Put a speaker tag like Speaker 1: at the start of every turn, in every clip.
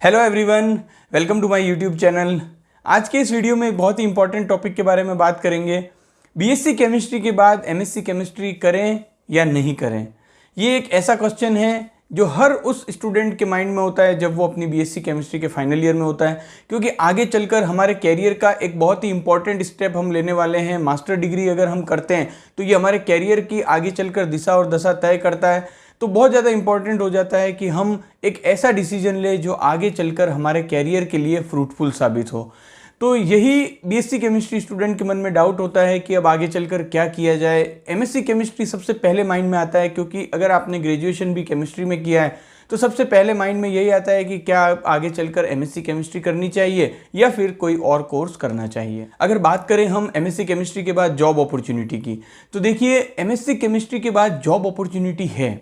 Speaker 1: Hello everyone, welcome to my YouTube channel. आज के इस वीडियो में एक बहुत ही इंपॉर्टेंट टॉपिक के बारे में बात करेंगे। बीएससी केमिस्ट्री के बाद एमएससी केमिस्ट्री करें या नहीं करें, ये एक ऐसा क्वेश्चन है जो हर उस स्टूडेंट के माइंड में होता है जब वो अपनी बीएससी केमिस्ट्री के फाइनल ईयर में होता है, क्योंकि आगे चलकर हमारे कैरियर का एक बहुत ही इंपॉर्टेंट स्टेप हम लेने वाले हैं। मास्टर डिग्री अगर हम करते हैं तो ये हमारे कैरियर की आगे चलकर दिशा और दशा तय करता है। तो बहुत ज़्यादा इंपॉर्टेंट हो जाता है कि हम एक ऐसा डिसीजन ले जो आगे चलकर हमारे कैरियर के लिए फ्रूटफुल साबित हो। तो यही बीएससी केमिस्ट्री स्टूडेंट के मन में डाउट होता है कि अब आगे चलकर क्या किया जाए। एमएससी केमिस्ट्री सबसे पहले माइंड में आता है, क्योंकि अगर आपने ग्रेजुएशन भी केमिस्ट्री में किया है तो सबसे पहले माइंड में यही आता है कि क्या आगे चलकर एमएससी केमिस्ट्री करनी चाहिए या फिर कोई और कोर्स करना चाहिए। अगर बात करें हम एमएससी केमिस्ट्री के बाद जॉब अपॉर्चुनिटी की, तो देखिए एमएससी केमिस्ट्री के बाद जॉब अपॉर्चुनिटी है।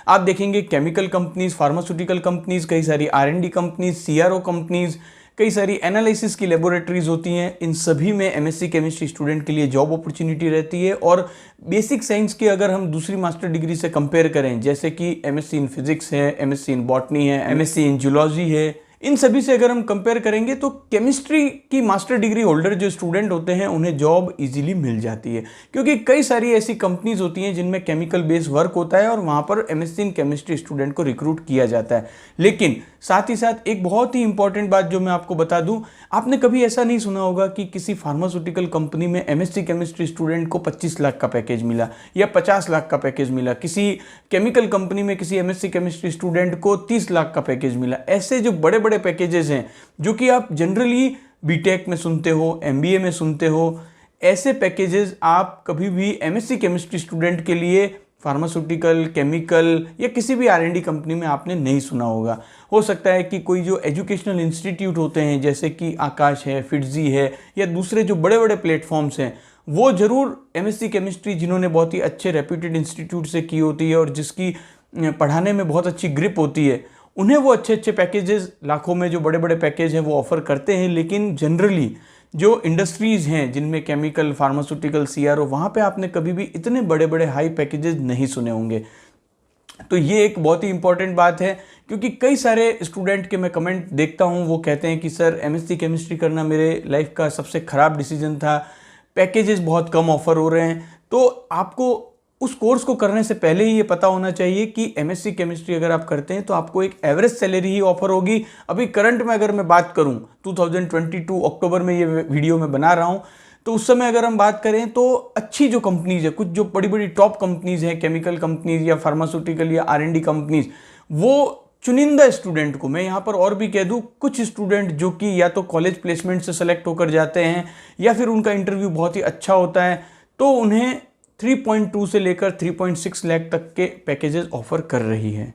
Speaker 1: आप देखेंगे केमिकल कंपनीज, फार्मास्यूटिकल कंपनीज, कई सारी आर&डी कंपनीज, सीआरओ कंपनीज, कई सारी एनालिसिस की लेबोरेटरीज होती हैं। इन सभी में एमएससी केमिस्ट्री स्टूडेंट के लिए जॉब अपॉर्चुनिटी रहती है। और बेसिक साइंस की अगर हम दूसरी मास्टर डिग्री से कंपेयर करें, जैसे कि एमएससी इन फिजिक्स है, एमएससी इन बॉटनी है, एमएससी इन जूलॉजी है, इन सभी से अगर हम कंपेयर करेंगे तो केमिस्ट्री की मास्टर डिग्री होल्डर जो स्टूडेंट होते हैं उन्हें जॉब इजीली मिल जाती है, क्योंकि कई सारी ऐसी कंपनीज होती हैं जिनमें केमिकल बेस्ड वर्क होता है और वहाँ पर एमएससी इन केमिस्ट्री स्टूडेंट को रिक्रूट किया जाता है। लेकिन साथ ही साथ एक बहुत ही इंपॉर्टेंट बात जो मैं आपको बता दूं, आपने कभी ऐसा नहीं सुना होगा कि किसी फार्मास्यूटिकल कंपनी में एमएससी केमिस्ट्री स्टूडेंट को 25 लाख का पैकेज मिला या 50 लाख का पैकेज मिला, किसी केमिकल कंपनी में किसी एमएससी केमिस्ट्री स्टूडेंट को 30 लाख का पैकेज मिला। ऐसे जो बड़े बड़े पैकेजेस हैं जो कि आप जनरली बीटेक में सुनते हो, एमबीए में सुनते हो, ऐसे पैकेजेस आप कभी भी एमएससी केमिस्ट्री स्टूडेंट के लिए फार्मास्यूटिकल, केमिकल या किसी भी आर&डी कंपनी में आपने नहीं सुना होगा। हो सकता है कि कोई जो एजुकेशनल इंस्टीट्यूट होते हैं जैसे कि आकाश है, फिटजी है या दूसरे जो बड़े बड़े प्लेटफॉर्म्स हैं, वो ज़रूर एमएससी केमिस्ट्री जिन्होंने बहुत ही अच्छे रेप्यूटेड इंस्टीट्यूट से की होती है और जिसकी पढ़ाने में बहुत अच्छी ग्रिप होती है, उन्हें वो अच्छे अच्छे पैकेजेस, लाखों में जो बड़े बड़े पैकेज हैं वो ऑफ़र करते हैं। लेकिन जनरली जो इंडस्ट्रीज़ हैं जिनमें केमिकल, फार्मास्यूटिकल, सीआरओ, वहाँ पे आपने कभी भी इतने बड़े बड़े हाई पैकेजेस नहीं सुने होंगे। तो ये एक बहुत ही इंपॉर्टेंट बात है, क्योंकि कई सारे स्टूडेंट के मैं कमेंट देखता हूँ, वो कहते हैं कि सर एमएससी केमिस्ट्री करना मेरे लाइफ का सबसे ख़राब डिसीजन था, पैकेजेस बहुत कम ऑफ़र हो रहे हैं। तो आपको उस कोर्स को करने से पहले ही ये पता होना चाहिए कि एमएससी केमिस्ट्री अगर आप करते हैं तो आपको एक एवरेज सैलरी ही ऑफर होगी। अभी करंट में अगर मैं बात करूं, 2022 अक्टूबर में ये वीडियो मैं बना रहा हूं, तो उस समय अगर हम बात करें तो अच्छी जो कंपनीज है, कुछ जो बड़ी बड़ी टॉप कंपनीज हैं, केमिकल कंपनीज या फार्मास्यूटिकल या आर&डी कंपनीज, वो चुनिंदा स्टूडेंट को, मैं यहाँ पर और भी कह दूँ, कुछ स्टूडेंट जो कि या तो कॉलेज प्लेसमेंट से सेलेक्ट होकर जाते हैं या फिर उनका इंटरव्यू बहुत ही अच्छा होता है, तो उन्हें 3.2 से लेकर 3.6 लाख तक के पैकेजेस ऑफर कर रही है।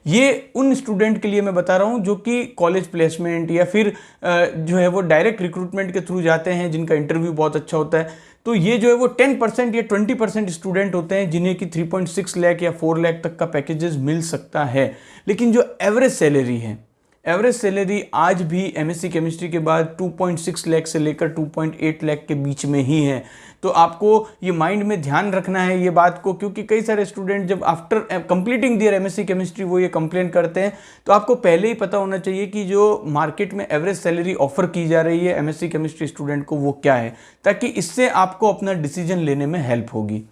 Speaker 1: ये उन स्टूडेंट के लिए मैं बता रहा हूँ जो कि कॉलेज प्लेसमेंट या फिर जो है वो डायरेक्ट रिक्रूटमेंट के थ्रू जाते हैं, जिनका इंटरव्यू बहुत अच्छा होता है। तो ये जो है वो 10% या 20% स्टूडेंट होते हैं जिन्हें कि 3.6 लाख या 4 लाख तक का पैकेजेस मिल सकता है। लेकिन जो एवरेज सैलरी है, एवरेज सैलरी आज भी एमएससी केमिस्ट्री के बाद 2.6 लाख से लेकर 2.8 लाख के बीच में ही है। तो आपको ये माइंड में ध्यान रखना है ये बात को, क्योंकि कई सारे स्टूडेंट जब आफ्टर कंप्लीटिंग दियर एमएससी केमिस्ट्री वो ये कंप्लेन करते हैं। तो आपको पहले ही पता होना चाहिए कि जो मार्केट में एवरेज सैलरी ऑफर की जा रही है एमएससी केमिस्ट्री स्टूडेंट को वो क्या है, ताकि इससे आपको अपना डिसीजन लेने में हेल्प होगी।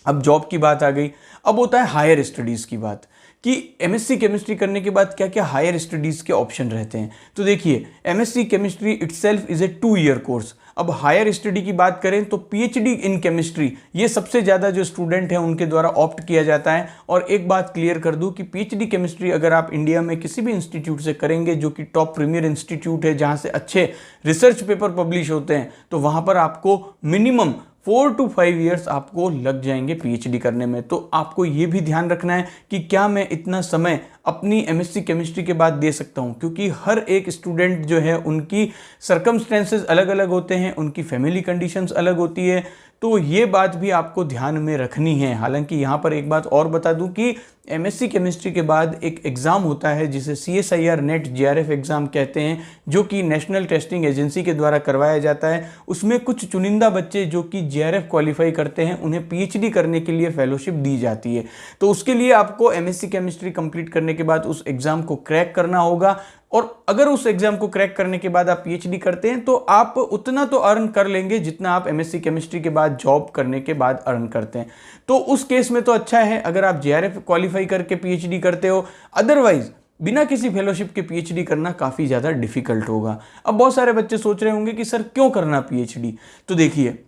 Speaker 1: अब जॉब की बात आ गई, अब होता है हायर स्टडीज़ की बात कि एमएससी केमिस्ट्री करने के बाद क्या क्या हायर स्टडीज़ के ऑप्शन रहते हैं। तो देखिए MSc chemistry itself is a 2 year course. अब हायर स्टडी की बात करें तो पीएचडी इन केमिस्ट्री, ये सबसे ज़्यादा जो स्टूडेंट हैं उनके द्वारा ऑप्ट किया जाता है। और एक बात क्लियर कर दूं कि पीएचडी केमिस्ट्री अगर आप इंडिया में किसी भी इंस्टीट्यूट से करेंगे जो कि टॉप प्रीमियर इंस्टीट्यूट है, जहाँ से अच्छे रिसर्च पेपर पब्लिश होते हैं, तो वहाँ पर आपको मिनिमम 4 to 5 ईयर्स आपको लग जाएंगे पीएचडी करने में। तो आपको ये भी ध्यान रखना है कि क्या मैं इतना समय अपनी एमएससी केमिस्ट्री के बाद दे सकता हूँ, क्योंकि हर एक स्टूडेंट जो है उनकी सर्कमस्टेंसेस अलग अलग होते हैं, उनकी फैमिली कंडीशंस अलग होती है। तो ये बात भी आपको ध्यान में रखनी है। हालांकि यहाँ पर एक बात और बता दूं कि एमएससी केमिस्ट्री के बाद एक एग्ज़ाम होता है जिसे CSIR नेट JRF एग्ज़ाम कहते हैं, जो कि नेशनल टेस्टिंग एजेंसी के द्वारा करवाया जाता है। उसमें कुछ चुनिंदा बच्चे जो कि JRF क्वालिफाई करते हैं उन्हें PhD करने के लिए फेलोशिप दी जाती है। तो उसके लिए आपको एमएससी केमिस्ट्री कंप्लीट करने के बाद उस एग्ज़ाम को क्रैक करना होगा, और अगर उस एग्जाम को क्रैक करने के बाद आप PhD करते हैं तो आप उतना तो अर्न कर लेंगे जितना आप एमएससी केमिस्ट्री के बाद जॉब करने के बाद अर्न करते हैं। तो उस केस में तो अच्छा है अगर आप JRF क्वालिफाई करके PhD करते हो, अदरवाइज बिना किसी फेलोशिप के PhD करना काफ़ी ज़्यादा डिफिकल्ट होगा। अब बहुत सारे बच्चे सोच रहे होंगे कि सर क्यों करना PhD। तो देखिए,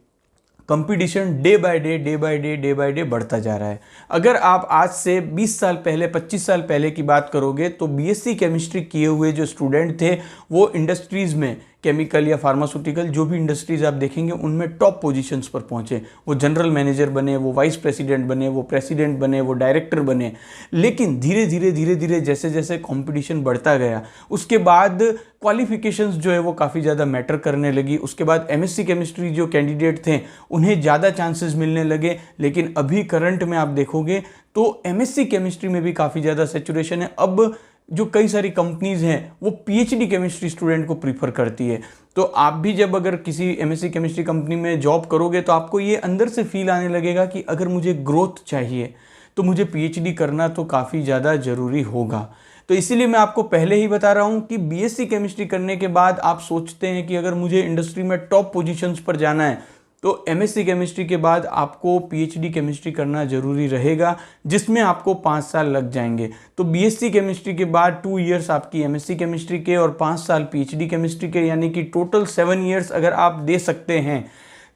Speaker 1: कंपटीशन डे बाय डे बढ़ता जा रहा है। अगर आप आज से 20 साल पहले 25 साल पहले की बात करोगे तो BSc केमिस्ट्री किए हुए जो स्टूडेंट थे वो इंडस्ट्रीज़ में, केमिकल या फार्मास्यूटिकल जो भी इंडस्ट्रीज़ आप देखेंगे उनमें टॉप पोजीशंस पर पहुंचे। वो जनरल मैनेजर बने, वो वाइस प्रेसिडेंट बने, वो प्रेसिडेंट बने, वो डायरेक्टर बने। लेकिन धीरे धीरे जैसे जैसे कंपटीशन बढ़ता गया उसके बाद क्वालिफिकेशंस जो है वो काफ़ी ज़्यादा मैटर करने लगी। उसके बाद एमएससी केमिस्ट्री जो कैंडिडेट थे उन्हें ज़्यादा चांसेस मिलने लगे। लेकिन अभी करंट में आप देखोगे तो एमएससी केमिस्ट्री में भी काफ़ी ज़्यादा सैचुरेशन है। अब जो कई सारी कंपनीज़ हैं वो PhD केमिस्ट्री स्टूडेंट को प्रीफर करती है। तो आप भी जब अगर किसी एमएससी केमिस्ट्री कंपनी में जॉब करोगे तो आपको ये अंदर से फील आने लगेगा कि अगर मुझे ग्रोथ चाहिए तो मुझे PhD करना तो काफ़ी ज़्यादा ज़रूरी होगा। तो इसीलिए मैं आपको पहले ही बता रहा हूँ कि BSc केमिस्ट्री करने के बाद आप सोचते हैं कि अगर मुझे इंडस्ट्री में टॉप पोजीशंस पर जाना है तो एमएससी केमिस्ट्री के बाद आपको PhD केमिस्ट्री करना ज़रूरी रहेगा, जिसमें आपको 5 साल लग जाएंगे। तो BSc केमिस्ट्री के बाद 2 इयर्स आपकी एमएससी केमिस्ट्री के और 5 साल PhD केमिस्ट्री के, यानी कि टोटल 7 इयर्स अगर आप दे सकते हैं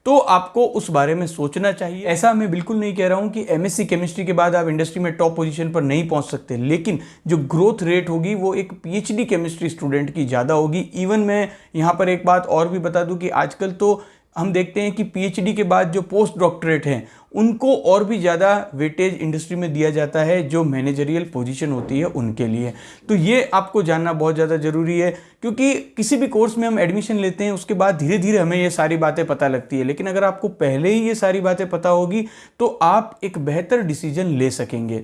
Speaker 1: तो आपको उस बारे में सोचना चाहिए। ऐसा मैं बिल्कुल नहीं कह रहा हूं कि एमएससी केमिस्ट्री के बाद आप इंडस्ट्री में टॉप पोजीशन पर नहीं पहुंच सकते, लेकिन जो ग्रोथ रेट होगी वो एक PhD केमिस्ट्री स्टूडेंट की ज़्यादा होगी। इवन मैं यहाँ पर एक बात और भी बता दूं कि आजकल तो हम देखते हैं कि PhD के बाद जो पोस्ट डॉक्टरेट हैं उनको और भी ज़्यादा वेटेज इंडस्ट्री में दिया जाता है, जो मैनेजरियल पोजीशन होती है उनके लिए। तो ये आपको जानना बहुत ज़्यादा ज़रूरी है, क्योंकि किसी भी कोर्स में हम एडमिशन लेते हैं उसके बाद धीरे धीरे हमें ये सारी बातें पता लगती है। लेकिन अगर आपको पहले ही ये सारी बातें पता होगी तो आप एक बेहतर डिसीजन ले सकेंगे।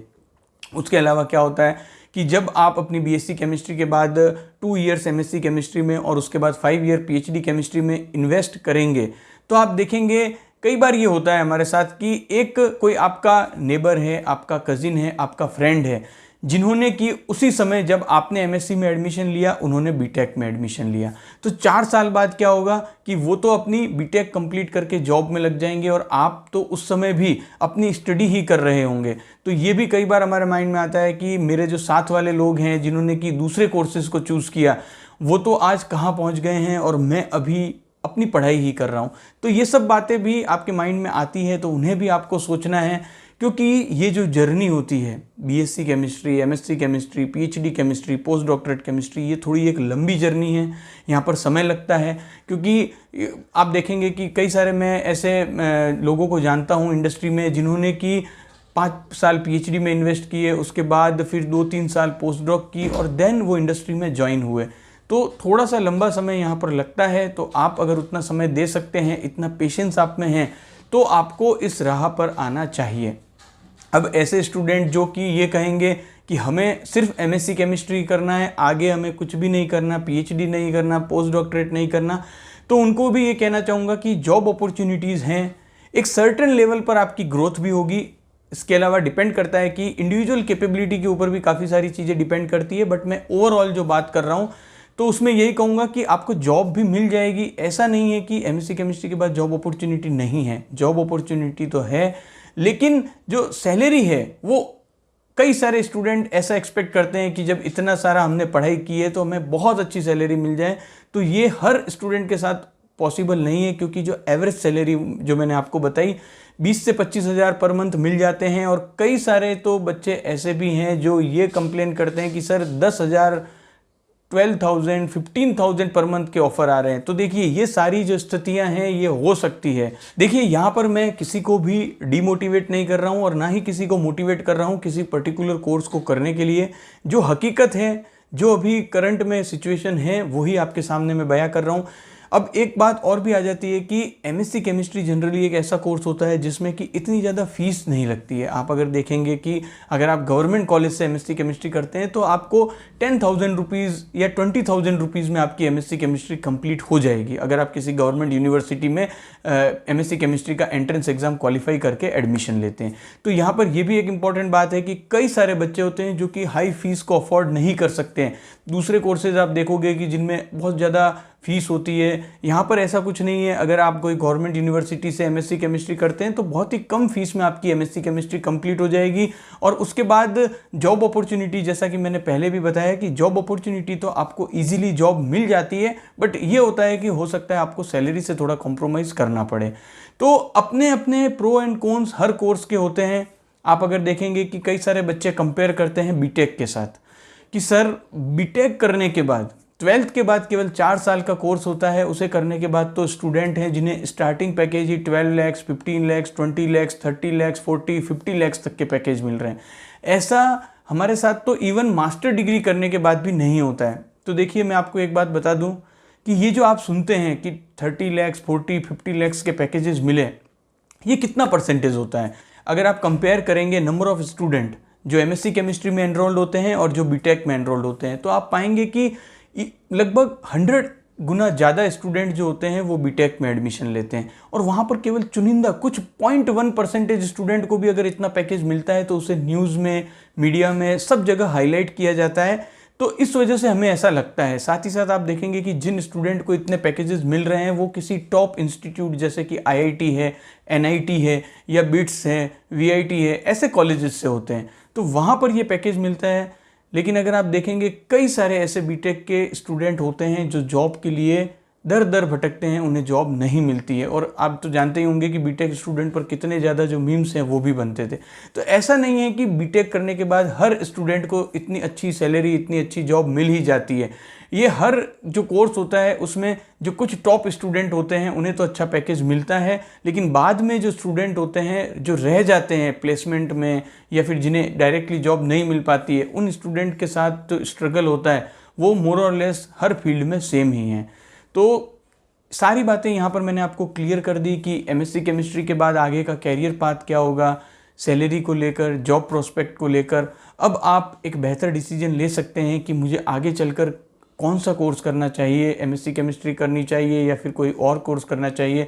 Speaker 1: उसके अलावा क्या होता है कि जब आप अपनी BSc केमिस्ट्री के बाद 2 इयर्स एमएससी केमिस्ट्री में और उसके बाद 5 ईयर PhD केमिस्ट्री में इन्वेस्ट करेंगे तो आप देखेंगे कई बार ये होता है हमारे साथ कि एक कोई आपका नेबर है, आपका कज़िन है, आपका फ्रेंड है, जिन्होंने कि उसी समय जब आपने एमएससी में एडमिशन लिया उन्होंने बीटेक में एडमिशन लिया। तो 4 साल बाद क्या होगा कि वो तो अपनी बीटेक कंप्लीट करके जॉब में लग जाएंगे और आप तो उस समय भी अपनी स्टडी ही कर रहे होंगे। तो ये भी कई बार हमारे माइंड में आता है कि मेरे जो साथ वाले लोग हैं जिन्होंने कि दूसरे कोर्सेज को चूज़ किया वो तो आज कहाँ पहुँच गए हैं और मैं अभी अपनी पढ़ाई ही कर रहा हूँ। तो ये सब बातें भी आपके माइंड में आती है, तो उन्हें भी आपको सोचना है, क्योंकि ये जो जर्नी होती है BSc chemistry, MSc chemistry, PhD chemistry, post doctorate chemistry, ये थोड़ी एक लंबी जर्नी है। यहाँ पर समय लगता है, क्योंकि आप देखेंगे कि कई सारे मैं ऐसे लोगों को जानता हूँ इंडस्ट्री में जिन्होंने कि 5 साल PhD में इन्वेस्ट किए, उसके बाद फिर 2-3 साल पोस्ट डॉक की और देन वो इंडस्ट्री में ज्वाइन हुए। तो थोड़ा सा लंबा समय यहाँ पर लगता है। तो आप अगर उतना समय दे सकते हैं, इतना पेशेंस आप में है, तो आपको इस राह पर आना चाहिए। अब ऐसे स्टूडेंट जो कि ये कहेंगे कि हमें सिर्फ एमएससी केमिस्ट्री करना है, आगे हमें कुछ भी नहीं करना, PhD नहीं करना, पोस्ट डॉक्टरेट नहीं करना, तो उनको भी ये कहना चाहूँगा कि जॉब अपॉर्चुनिटीज़ हैं। एक सर्टेन लेवल पर आपकी ग्रोथ भी होगी। इसके अलावा डिपेंड करता है कि इंडिविजुअल कैपेबिलिटी के ऊपर भी काफ़ी सारी चीज़ें डिपेंड करती है, बट मैं ओवरऑल जो बात कर रहा हूँ तो उसमें यही कहूँगा कि आपको जॉब भी मिल जाएगी। ऐसा नहीं है कि एमएससी केमिस्ट्री के बाद जॉब अपॉर्चुनिटी नहीं है, जॉब अपॉर्चुनिटी तो है, लेकिन जो सैलरी है वो कई सारे स्टूडेंट ऐसा एक्सपेक्ट करते हैं कि जब इतना सारा हमने पढ़ाई की है तो हमें बहुत अच्छी सैलरी मिल जाए। तो ये हर स्टूडेंट के साथ पॉसिबल नहीं है, क्योंकि जो एवरेज सैलरी जो मैंने आपको बताई 20 से 25 हज़ार पर मंथ मिल जाते हैं। और कई सारे तो बच्चे ऐसे भी हैं जो ये कंप्लेन करते हैं कि सर 10,000, 12,000, 15,000 पर मंथ के ऑफर आ रहे हैं। तो देखिए ये सारी जो स्थितियां हैं ये हो सकती है। देखिए यहाँ पर मैं किसी को भी डिमोटिवेट नहीं कर रहा हूँ और ना ही किसी को मोटिवेट कर रहा हूँ किसी पर्टिकुलर कोर्स को करने के लिए। जो हकीकत है, जो अभी करंट में सिचुएशन है, वही आपके सामने मैं बयां कर रहा हूँ। अब एक बात और भी आ जाती है कि एमएससी केमिस्ट्री जनरली एक ऐसा कोर्स होता है जिसमें कि इतनी ज़्यादा फीस नहीं लगती है। आप अगर देखेंगे कि अगर आप गवर्नमेंट कॉलेज से एमएससी केमिस्ट्री करते हैं तो आपको 10,000 रुपीज़ या 20,000 रुपीज़ में आपकी एमएससी केमिस्ट्री कंप्लीट हो जाएगी, अगर आप किसी गवर्नमेंट यूनिवर्सिटी में एमएससी केमिस्ट्री का एंट्रेंस एग्जाम क्वालिफाई करके एडमिशन लेते हैं। तो यहाँ पर यह भी एक इंपॉर्टेंट बात है कि कई सारे बच्चे होते हैं जो कि हाई फीस को अफोर्ड नहीं कर सकते हैं। दूसरे कोर्सेज आप देखोगे कि जिनमें बहुत ज़्यादा फीस होती है, यहाँ पर ऐसा कुछ नहीं है। अगर आप कोई गवर्नमेंट यूनिवर्सिटी से एमएससी केमिस्ट्री करते हैं तो बहुत ही कम फीस में आपकी एमएससी केमिस्ट्री कंप्लीट हो जाएगी। और उसके बाद जॉब अपॉर्चुनिटी, जैसा कि मैंने पहले भी बताया कि जॉब अपॉर्चुनिटी तो आपको इजीली जॉब मिल जाती है, बट ये होता है कि हो सकता है आपको सैलरी से थोड़ा कॉम्प्रोमाइज़ करना पड़े। तो अपने अपने pro and cons her course के होते हैं। आप अगर देखेंगे कि कई सारे बच्चे कंपेयर करते हैं बीटेक के साथ कि सर बीटेक करने के बाद 12th के बाद केवल 4 साल का कोर्स होता है, उसे करने के बाद तो स्टूडेंट हैं जिन्हें स्टार्टिंग पैकेज ही 12 लाख, 15 लाख, 20 लाख, 30 लाख, 40, 50 लाख तक के पैकेज मिल रहे हैं। ऐसा हमारे साथ तो इवन मास्टर डिग्री करने के बाद भी नहीं होता है। तो देखिए, मैं आपको एक बात बता दूं कि ये जो आप सुनते हैं कि 30 लाख, 40, 50 लाख के पैकेजेस मिले, ये कितना परसेंटेज होता है? अगर आप कंपेयर करेंगे नंबर ऑफ स्टूडेंट जो एमएससी केमिस्ट्री में एनरोल्ड होते हैं और जो बीटेक में एनरोल्ड होते हैं, तो आप पाएंगे कि लगभग 100 गुना ज़्यादा स्टूडेंट जो होते हैं वो बीटेक में एडमिशन लेते हैं। और वहाँ पर केवल चुनिंदा कुछ 0.1% स्टूडेंट को भी अगर इतना पैकेज मिलता है तो उसे न्यूज़ में, मीडिया में, सब जगह हाईलाइट किया जाता है। तो इस वजह से हमें ऐसा लगता है। साथ ही साथ आप देखेंगे कि जिन स्टूडेंट को इतने पैकेजेस मिल रहे हैं वो किसी टॉप इंस्टीट्यूट जैसे कि आईआईटी है, एनआईटी है या बिट्स है, वीआईटी है, ऐसे कॉलेजेस से होते हैं, तो वहाँ पर ये पैकेज मिलता है। लेकिन अगर आप देखेंगे कई सारे ऐसे बीटेक के स्टूडेंट होते हैं जो जॉब के लिए दर दर भटकते हैं, उन्हें जॉब नहीं मिलती है। और आप तो जानते ही होंगे कि बीटेक स्टूडेंट पर कितने ज़्यादा जो मीम्स हैं वो भी बनते थे। तो ऐसा नहीं है कि बीटेक करने के बाद हर स्टूडेंट को इतनी अच्छी सैलरी, इतनी अच्छी जॉब मिल ही जाती है। ये हर जो कोर्स होता है उसमें जो कुछ टॉप स्टूडेंट होते हैं उन्हें तो अच्छा पैकेज मिलता है, लेकिन बाद में जो स्टूडेंट होते हैं जो रह जाते हैं प्लेसमेंट में या फिर जिन्हें डायरेक्टली जॉब नहीं मिल पाती है, उन स्टूडेंट के साथ जो स्ट्रगल होता है वो मोर और लेस हर फील्ड में सेम ही है। तो सारी बातें यहाँ पर मैंने आपको क्लियर कर दी कि एमएससी केमिस्ट्री के बाद आगे का कैरियर पाथ क्या होगा, सैलरी को लेकर, जॉब प्रोस्पेक्ट को लेकर। अब आप एक बेहतर डिसीजन ले सकते हैं कि मुझे आगे चलकर कौन सा कोर्स करना चाहिए, एमएससी केमिस्ट्री करनी चाहिए या फिर कोई और कोर्स करना चाहिए।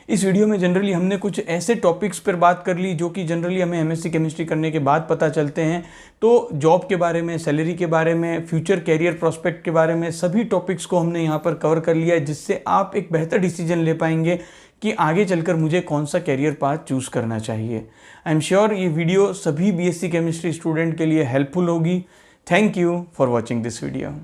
Speaker 1: इस वीडियो में जनरली हमने कुछ ऐसे टॉपिक्स पर बात कर ली जो कि जनरली हमें एमएससी केमिस्ट्री करने के बाद पता चलते हैं। तो जॉब के बारे में, सैलरी के बारे में, फ्यूचर कैरियर प्रोस्पेक्ट के बारे में सभी टॉपिक्स को हमने यहाँ पर कवर कर लिया है, जिससे आप एक बेहतर डिसीजन ले पाएंगे कि आगे चलकर मुझे कौन सा कैरियर पाथ चूज़ करना चाहिए। आई एम श्योर ये वीडियो सभी बीएससी केमिस्ट्री स्टूडेंट के लिए हेल्पफुल होगी। Thank you for watching this video.